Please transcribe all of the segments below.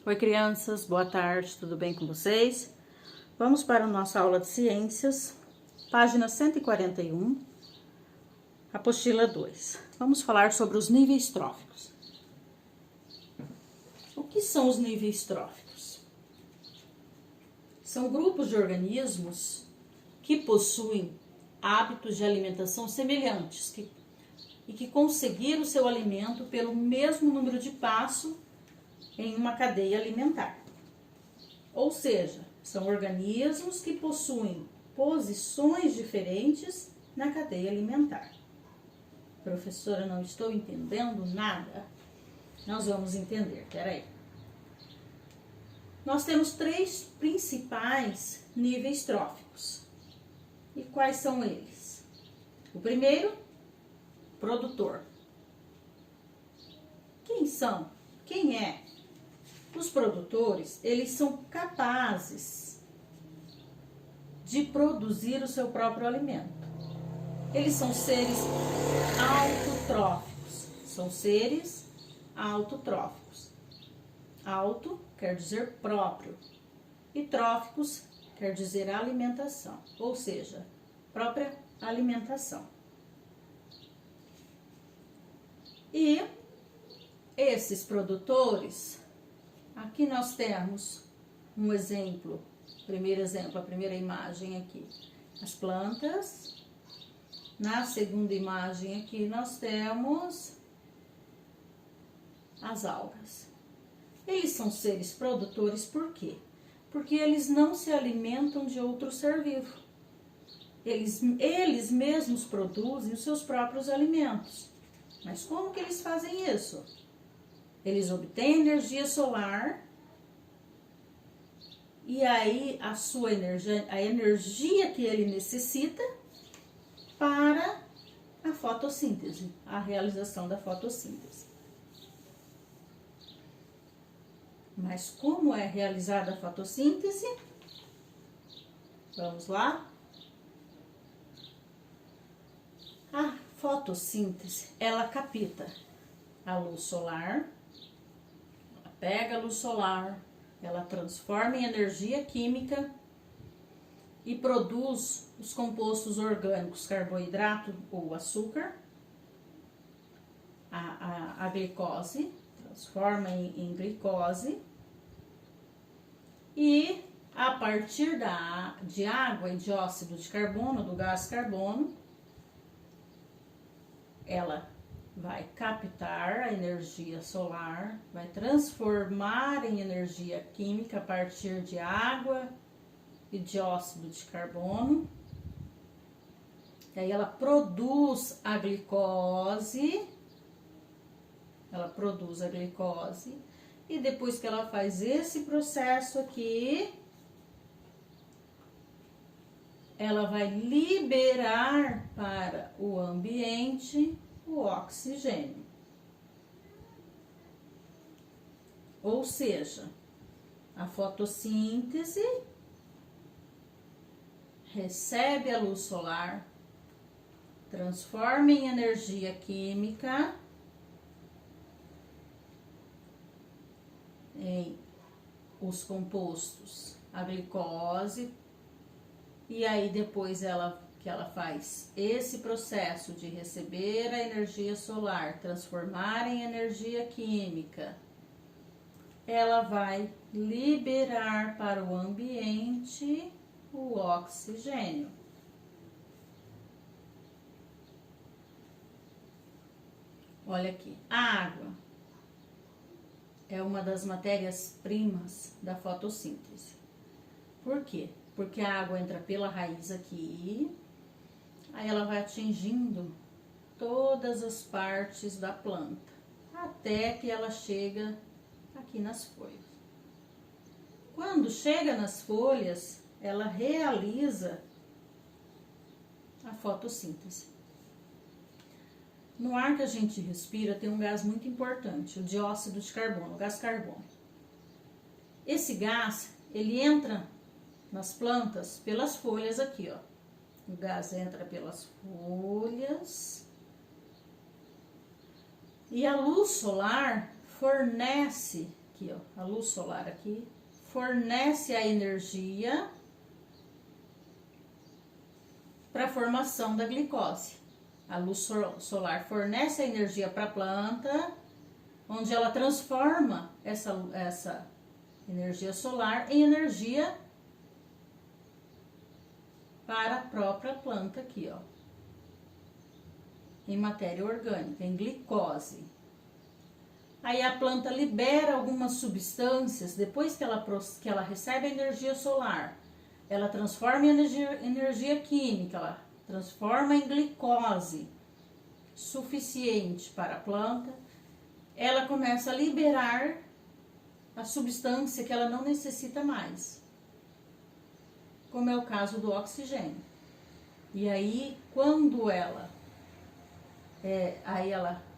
Oi, crianças, boa tarde, tudo bem com vocês? Vamos para a nossa aula de ciências, página 141, apostila 2. Vamos falar sobre os níveis tróficos. O que são os níveis tróficos? São grupos de organismos que possuem hábitos de alimentação semelhantes e que conseguiram o seu alimento pelo mesmo número de passos em uma cadeia alimentar. Ou seja, são organismos que possuem posições diferentes na cadeia alimentar. Professora, não estou entendendo nada. Nós vamos entender, peraí. Nós temos 3 principais níveis tróficos. E quais são eles? O primeiro, produtor. Quem são? Quem é? Os produtores, eles são capazes de produzir o seu próprio alimento. Eles são seres autotróficos. São seres autotróficos. Auto quer dizer próprio. E tróficos quer dizer alimentação. Ou seja, própria alimentação. E esses produtores... Aqui nós temos um exemplo, primeiro exemplo, a primeira imagem aqui, as plantas. Na segunda imagem aqui nós temos as algas. Eles são seres produtores por quê? Porque eles não se alimentam de outro ser vivo. Eles mesmos produzem os seus próprios alimentos. Mas como que eles fazem isso? Eles obtêm energia solar e aí a energia que ele necessita para a fotossíntese, a realização da fotossíntese. Mas como é realizada a fotossíntese? Vamos lá? A fotossíntese, ela capta a luz solar. Pega a luz solar, ela transforma em energia química e produz os compostos orgânicos, carboidrato ou açúcar, a glicose, transforma em glicose, e a partir de água e dióxido de carbono, do gás carbono, ela vai captar a energia solar, vai transformar em energia química a partir de água e dióxido de carbono. E aí ela produz a glicose. E depois que ela faz esse processo aqui, ela vai liberar para o ambiente o oxigênio. Ou seja, a fotossíntese recebe a luz solar, transforma em energia química, em os compostos, a glicose, e aí depois que ela faz esse processo de receber a energia solar, transformar em energia química, ela vai liberar para o ambiente o oxigênio. Olha aqui, a água é uma das matérias-primas da fotossíntese. Por quê? Porque a água entra pela raiz aqui, aí ela vai atingindo todas as partes da planta, até que ela chega aqui nas folhas. Quando chega nas folhas, ela realiza a fotossíntese. No ar que a gente respira tem um gás muito importante, o dióxido de carbono, o gás carbono. Esse gás, ele entra nas plantas pelas folhas aqui, ó. O gás entra pelas folhas e a luz solar fornece, aqui, ó, a luz solar aqui, fornece a energia para a formação da glicose. A luz solar fornece a energia para a planta, onde ela transforma essa energia solar em energia para a própria planta aqui, ó, em matéria orgânica, em glicose. Aí a planta libera algumas substâncias, depois que ela recebe a energia solar, ela transforma em energia química, ela transforma em glicose suficiente para a planta, ela começa a liberar a substância que ela não necessita mais, como é o caso do oxigênio. E aí, quando ela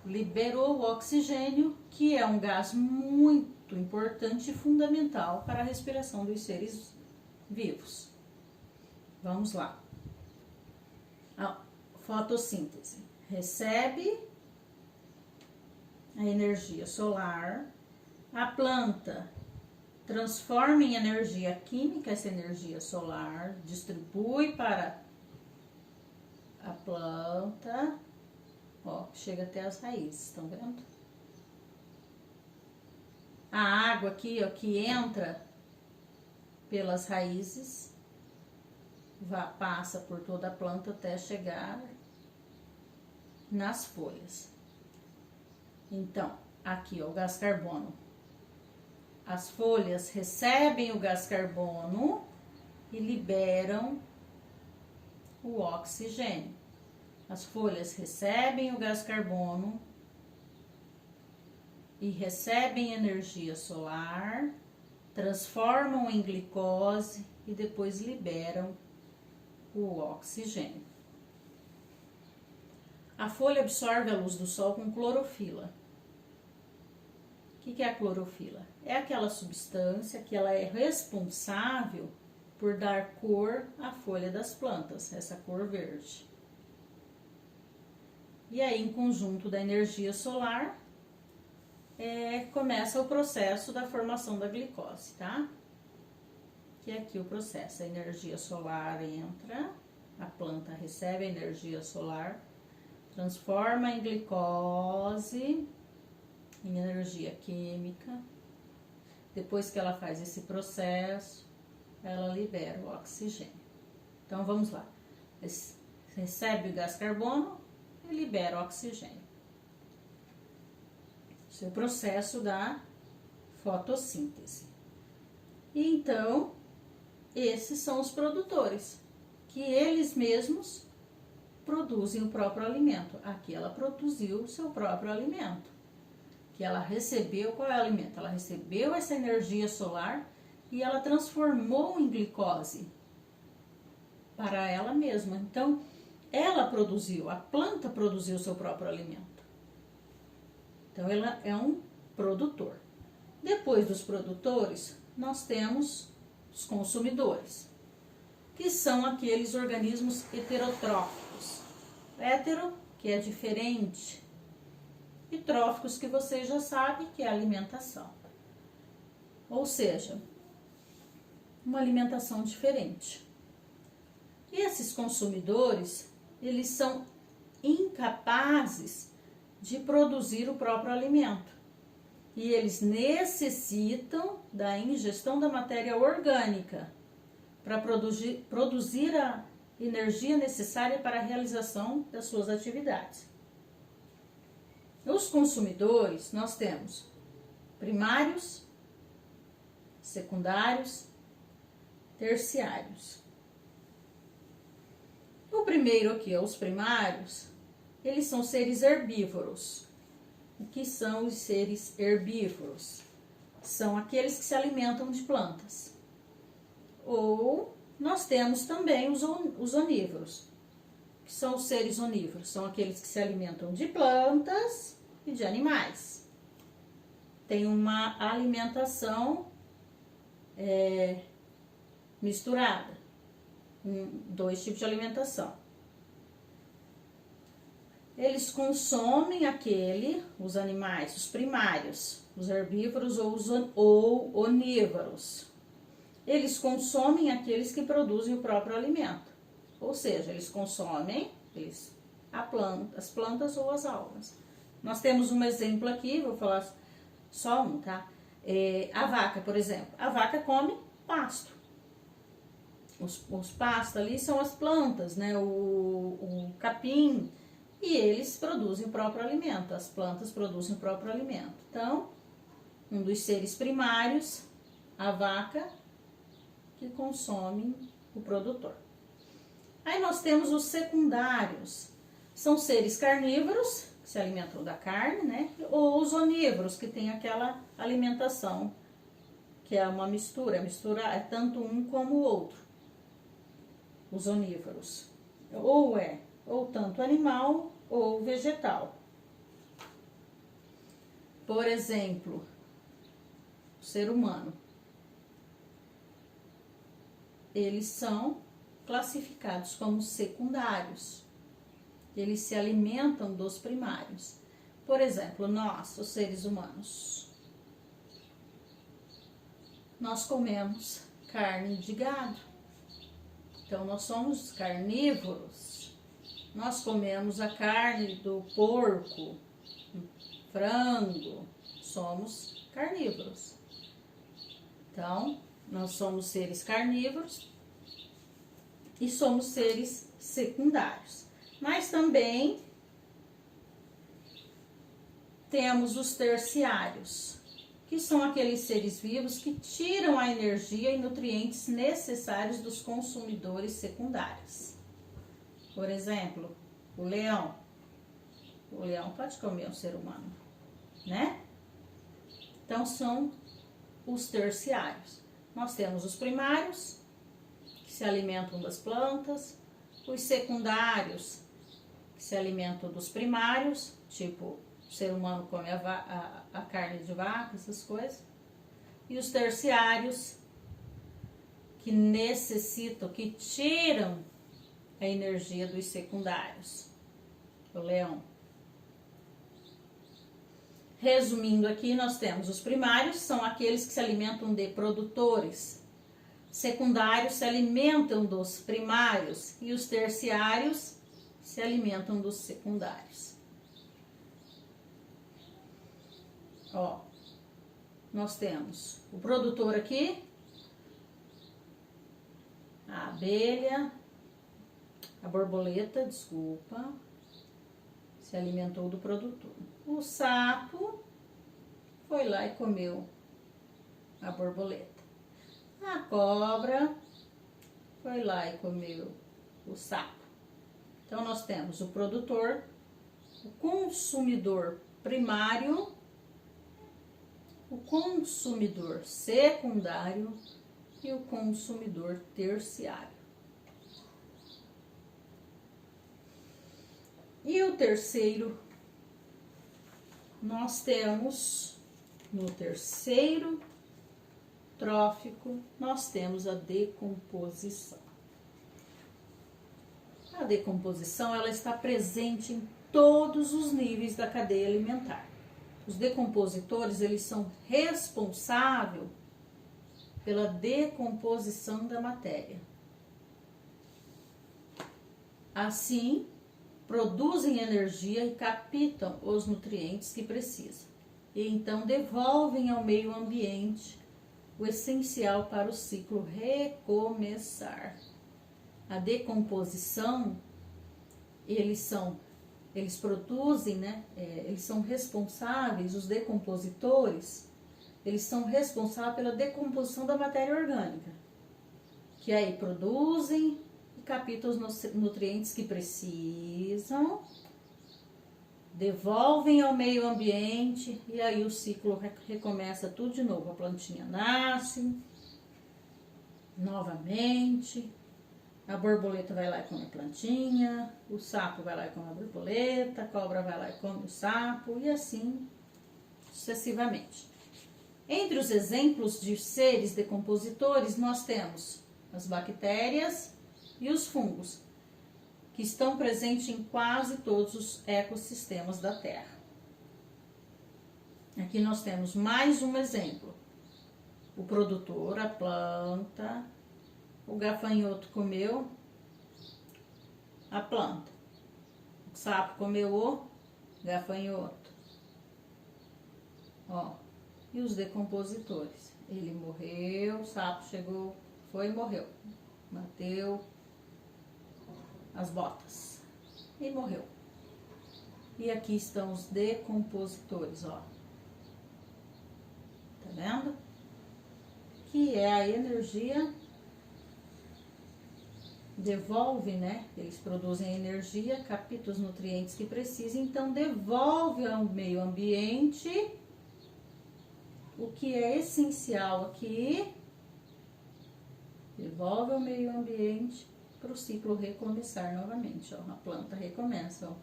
liberou o oxigênio, que é um gás muito importante e fundamental para a respiração dos seres vivos. Vamos lá. A fotossíntese recebe a energia solar, a planta transforma em energia química essa energia solar, distribui para a planta, ó, chega até as raízes, estão vendo? A água aqui, ó, que entra pelas raízes, passa por toda a planta até chegar nas folhas. Então, aqui, ó, o gás carbono. As folhas recebem o gás carbono e liberam o oxigênio. As folhas recebem o gás carbono e recebem energia solar, transformam em glicose e depois liberam o oxigênio. A folha absorve a luz do sol com clorofila. O que é a clorofila? É aquela substância que ela é responsável por dar cor à folha das plantas, essa cor verde. E aí, em conjunto da energia solar, começa o processo da formação da glicose, tá? Que é aqui o processo. A energia solar entra, a planta recebe a energia solar, transforma em glicose, em energia química. Depois que ela faz esse processo, ela libera o oxigênio. Então, vamos lá. Recebe o gás carbono e libera o oxigênio. Esse é o processo da fotossíntese. E então, esses são os produtores, que eles mesmos produzem o próprio alimento. Aqui ela produziu o seu próprio alimento. Que ela recebeu, qual é o alimento? Ela recebeu essa energia solar e ela transformou em glicose para ela mesma. Então, ela produziu, a planta produziu o seu próprio alimento. Então, ela é um produtor. Depois dos produtores, nós temos os consumidores, que são aqueles organismos heterotróficos. Hetero, que é diferente, e tróficos, que você já sabe, que é a alimentação. Ou seja, uma alimentação diferente. E esses consumidores, eles são incapazes de produzir o próprio alimento. E eles necessitam da ingestão da matéria orgânica para produzir a energia necessária para a realização das suas atividades. Os consumidores, nós temos primários, secundários, terciários. O primeiro aqui, os primários, eles são seres herbívoros. O que são os seres herbívoros? São aqueles que se alimentam de plantas. Ou nós temos também os onívoros, que são os seres onívoros, são aqueles que se alimentam de plantas e de animais. Tem uma alimentação misturada, dois tipos de alimentação. Eles consomem os animais, os primários, os herbívoros ou onívoros. Eles consomem aqueles que produzem o próprio alimento. Ou seja, eles consomem as plantas ou as algas. Nós temos um exemplo aqui, vou falar só um, tá? A vaca, por exemplo. A vaca come pasto. Os pastos ali são as plantas, né? O capim. E eles produzem o próprio alimento. As plantas produzem o próprio alimento. Então, um dos seres primários, a vaca, que consome o produtor. Aí nós temos os secundários. São seres carnívoros, que se alimentam da carne, né? Ou os onívoros, que tem aquela alimentação, que é uma mistura. A mistura é tanto um como o outro. Os onívoros. Ou tanto animal ou vegetal. Por exemplo, o ser humano. Eles são classificados como secundários. Eles se alimentam dos primários. Por exemplo, nós, os seres humanos, nós comemos carne de gado. Então, nós somos carnívoros. Nós comemos a carne do porco, frango. Somos carnívoros. Então, nós somos seres carnívoros e somos seres secundários. Mas também temos os terciários, que são aqueles seres vivos que tiram a energia e nutrientes necessários dos consumidores secundários. Por exemplo, o leão. O leão pode comer um ser humano, né? Então, são os terciários. Nós temos os primários, que se alimentam das plantas, os secundários, que se alimentam dos primários, tipo, o ser humano come a carne de vaca, essas coisas, e os terciários, que necessitam, que tiram a energia dos secundários, o leão. Resumindo aqui, nós temos os primários, são aqueles que se alimentam de produtores. Secundários se alimentam dos primários e os terciários se alimentam dos secundários. Ó, nós temos o produtor aqui, a abelha, a borboleta, desculpa, se alimentou do produtor. O sapo foi lá e comeu a borboleta. A cobra foi lá e comeu o sapo. Então, nós temos o produtor, o consumidor primário, o consumidor secundário e o consumidor terciário. E o terceiro, nós temos, no terceiro trófico, nós temos a decomposição. A decomposição, ela está presente em todos os níveis da cadeia alimentar. Os decompositores, eles são responsáveis pela decomposição da matéria. Assim, produzem energia e captam os nutrientes que precisam. E então devolvem ao meio ambiente o essencial para o ciclo recomeçar. A decomposição, eles produzem, né? Eles são responsáveis, os decompositores, eles são responsáveis pela decomposição da matéria orgânica, que aí produzem e captam os nutrientes que precisam, devolvem ao meio ambiente e aí o ciclo recomeça tudo de novo. A plantinha nasce novamente, a borboleta vai lá e come a plantinha, o sapo vai lá e come a borboleta, a cobra vai lá e come o sapo e assim sucessivamente. Entre os exemplos de seres decompositores, nós temos as bactérias e os fungos, que estão presentes em quase todos os ecossistemas da Terra. Aqui nós temos mais um exemplo. O produtor, a planta, o gafanhoto comeu a planta, o sapo comeu o gafanhoto. Ó, e os decompositores. Ele morreu, o sapo chegou, foi e morreu. Bateu as botas e morreu. E aqui estão os decompositores, ó. Tá vendo? Que é a energia, devolve, né? Eles produzem energia, captam os nutrientes que precisam, então devolve ao meio ambiente o que é essencial aqui, devolve ao meio ambiente para o ciclo recomeçar novamente, ó. A planta recomeça, ó,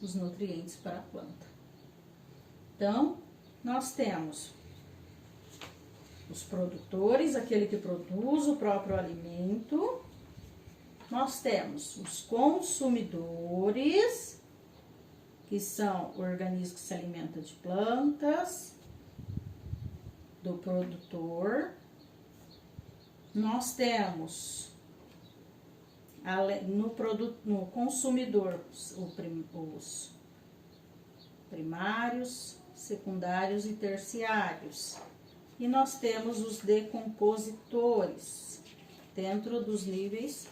os nutrientes para a planta. Então, nós temos os produtores, aquele que produz o próprio alimento. Nós temos os consumidores, que são o organismo que se alimenta de plantas, do produtor. Nós temos no consumidor os primários, secundários e terciários. E nós temos os decompositores dentro dos níveis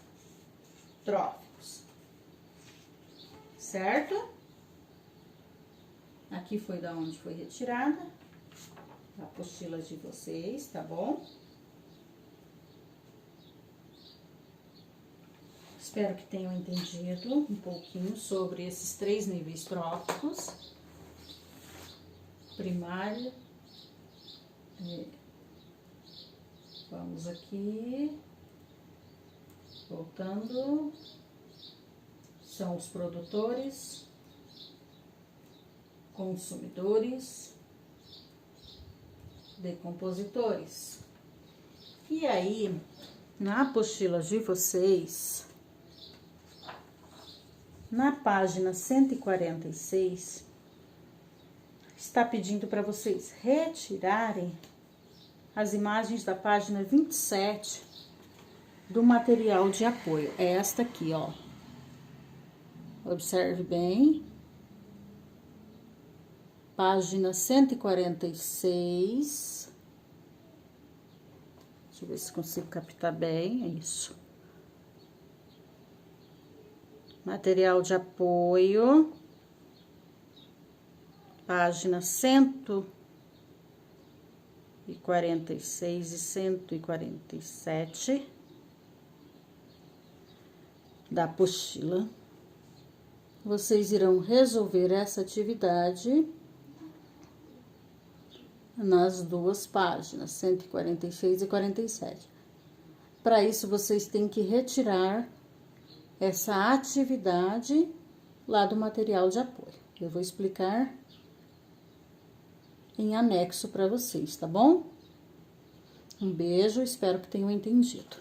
tróficos, certo? Aqui foi da onde foi retirada a apostila de vocês, tá bom? Espero que tenham entendido um pouquinho sobre esses 3 níveis tróficos. Primário. Vamos aqui. Voltando. São os produtores, consumidores, decompositores. E aí, na apostila de vocês, na página 146, está pedindo para vocês retirarem as imagens da página 27 do material de apoio. É esta aqui, ó. Observe bem. Página 146. Deixa eu ver se consigo captar bem. É isso. Material de apoio. Página 146 e 147 da apostila. Vocês irão resolver essa atividade nas 2 páginas, 146 e 47. Para isso, vocês têm que retirar essa atividade lá do material de apoio. Eu vou explicar em anexo para vocês, tá bom? Um beijo, espero que tenham entendido.